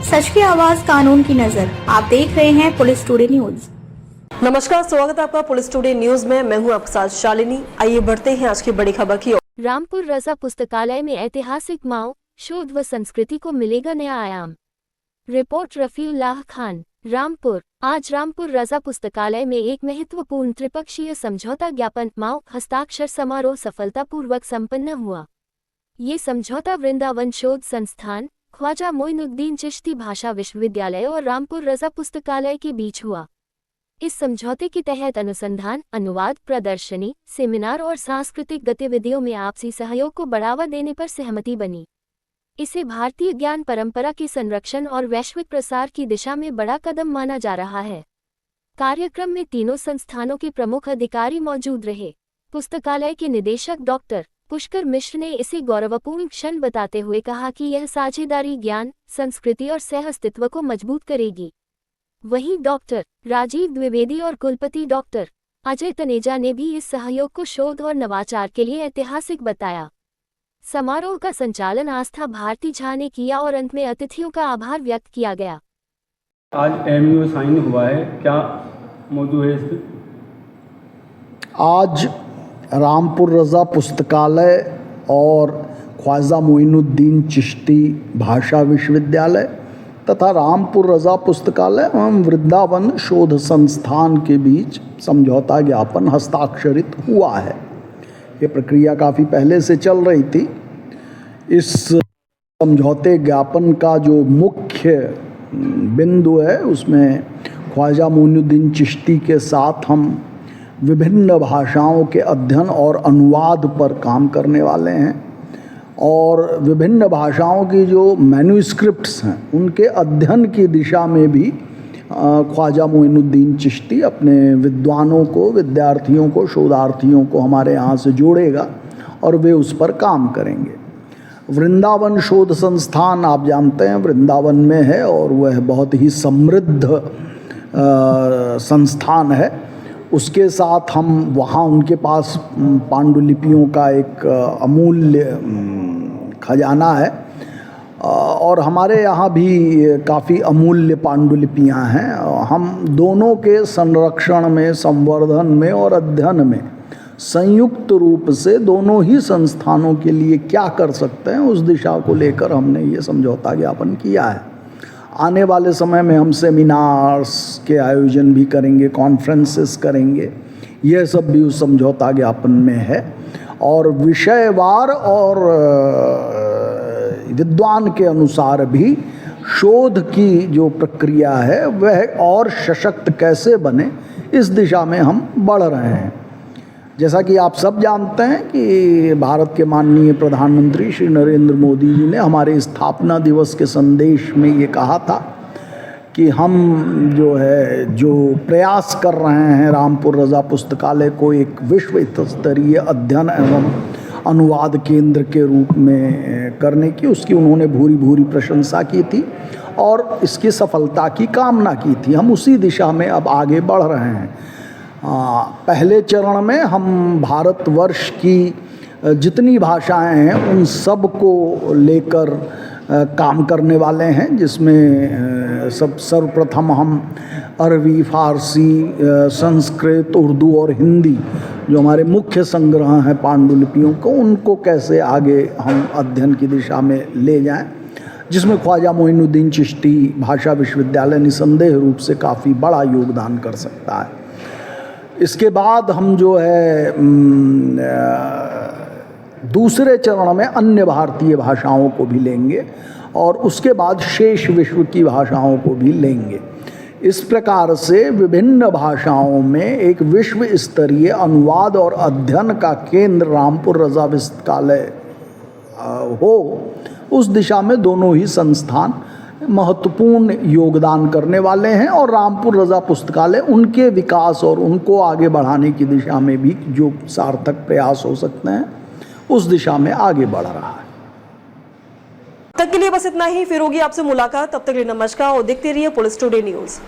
सच की आवाज, कानून की नजर। आप देख रहे हैं पुलिस टुडे न्यूज। नमस्कार, स्वागत है आपका पुलिस टुडे न्यूज में। मैं हूं आपके साथ शालिनी। आइए बढ़ते हैं आज की बड़ी खबर की ओर। रामपुर रजा पुस्तकालय में ऐतिहासिक माओ शोध व संस्कृति को मिलेगा नया आयाम। रिपोर्ट रफीउल्लाह खान, रामपुर। आज रामपुर रजा पुस्तकालय में एक महत्वपूर्ण त्रिपक्षीय समझौता ज्ञापन माओ हस्ताक्षर समारोह सफलतापूर्वक संपन्न हुआ। ये समझौता वृंदावन शोध संस्थान, ख्वाजा मोइनुद्दीन चिश्ती भाषा विश्वविद्यालय और रामपुर रजा पुस्तकालय के बीच हुआ। इस समझौते के तहत अनुसंधान, अनुवाद, प्रदर्शनी, सेमिनार और सांस्कृतिक गतिविधियों में आपसी सहयोग को बढ़ावा देने पर सहमति बनी। इसे भारतीय ज्ञान परंपरा के संरक्षण और वैश्विक प्रसार की दिशा में बड़ा कदम माना जा रहा है। कार्यक्रम में तीनों संस्थानों के प्रमुख अधिकारी मौजूद रहे। पुस्तकालय के निदेशक डॉक्टर पुष्कर मिश्र ने इसे गौरवपूर्ण क्षण बताते हुए कहा कि यह साझेदारी ज्ञान, संस्कृति और सह अस्तित्व को मजबूत करेगी। वहीं डॉक्टर राजीव द्विवेदी और कुलपति डॉक्टर अजय तनेजा ने भी इस सहयोग को शोध और नवाचार के लिए ऐतिहासिक बताया। समारोह का संचालन आस्था भारती झा ने किया और अंत में अतिथियों का आभार व्यक्त किया गया। आज एमयू साइन हुआ है, क्या मौजूद है इस पर? आज रामपुर रजा पुस्तकालय और ख्वाजा मोइनुद्दीन चिश्ती भाषा विश्वविद्यालय तथा रामपुर रजा पुस्तकालय एवं वृंदावन शोध संस्थान के बीच समझौता ज्ञापन हस्ताक्षरित हुआ है। ये प्रक्रिया काफ़ी पहले से चल रही थी। इस समझौते ज्ञापन का जो मुख्य बिंदु है उसमें ख्वाजा मोइनुद्दीन चिश्ती के साथ हम विभिन्न भाषाओं के अध्ययन और अनुवाद पर काम करने वाले हैं और विभिन्न भाषाओं की जो मैन्युस्क्रिप्ट्स हैं उनके अध्ययन की दिशा में भी ख्वाजा मोइनुद्दीन चिश्ती अपने विद्वानों को, विद्यार्थियों को, शोधार्थियों को हमारे यहाँ से जोड़ेगा और वे उस पर काम करेंगे। वृंदावन शोध संस्थान आप जानते हैं वृंदावन में है और वह बहुत ही समृद्ध संस्थान है। उसके साथ हम वहाँ उनके पास पांडुलिपियों का एक अमूल्य खजाना है और हमारे यहाँ भी काफ़ी अमूल्य पांडुलिपियाँ हैं। हम दोनों के संरक्षण में, संवर्धन में और अध्ययन में संयुक्त रूप से दोनों ही संस्थानों के लिए क्या कर सकते हैं उस दिशा को लेकर हमने ये समझौता ज्ञापन किया है। आने वाले समय में हम सेमिनार्स के आयोजन भी करेंगे, कॉन्फ्रेंसेस करेंगे, यह सब भी उस समझौता ज्ञापन में है और विषयवार और विद्वान के अनुसार भी शोध की जो प्रक्रिया है वह और सशक्त कैसे बने इस दिशा में हम बढ़ रहे हैं। जैसा कि आप सब जानते हैं कि भारत के माननीय प्रधानमंत्री श्री नरेंद्र मोदी जी ने हमारे स्थापना दिवस के संदेश में ये कहा था कि हम जो प्रयास कर रहे हैं रामपुर रजा पुस्तकालय को एक विश्व स्तरीय अध्ययन एवं अनुवाद केंद्र के रूप में करने की, उसकी उन्होंने भूरी प्रशंसा की थी और इसकी सफलता की कामना की थी। हम उसी दिशा में अब आगे बढ़ रहे हैं। पहले चरण में हम भारतवर्ष की जितनी भाषाएं हैं उन सब को लेकर काम करने वाले हैं, जिसमें सर्वप्रथम हम अरबी, फारसी, संस्कृत, उर्दू और हिंदी जो हमारे मुख्य संग्रह हैं पांडुलिपियों को, उनको कैसे आगे हम अध्ययन की दिशा में ले जाएं, जिसमें ख्वाजा मोइनुद्दीन चिश्ती भाषा विश्वविद्यालय निसंदेह रूप से काफ़ी बड़ा योगदान कर सकता है। इसके बाद हम दूसरे चरण में अन्य भारतीय भाषाओं को भी लेंगे और उसके बाद शेष विश्व की भाषाओं को भी लेंगे। इस प्रकार से विभिन्न भाषाओं में एक विश्व स्तरीय अनुवाद और अध्ययन का केंद्र रामपुर रजा पुस्तकालय हो, उस दिशा में दोनों ही संस्थान महत्वपूर्ण योगदान करने वाले हैं और रामपुर रजा पुस्तकालय उनके विकास और उनको आगे बढ़ाने की दिशा में भी जो सार्थक प्रयास हो सकते हैं उस दिशा में आगे बढ़ रहा है। तक के लिए बस इतना ही। फिर होगी आपसे मुलाकात, तब तक के लिए नमस्कार और देखते रहिए पुलिस टुडे न्यूज।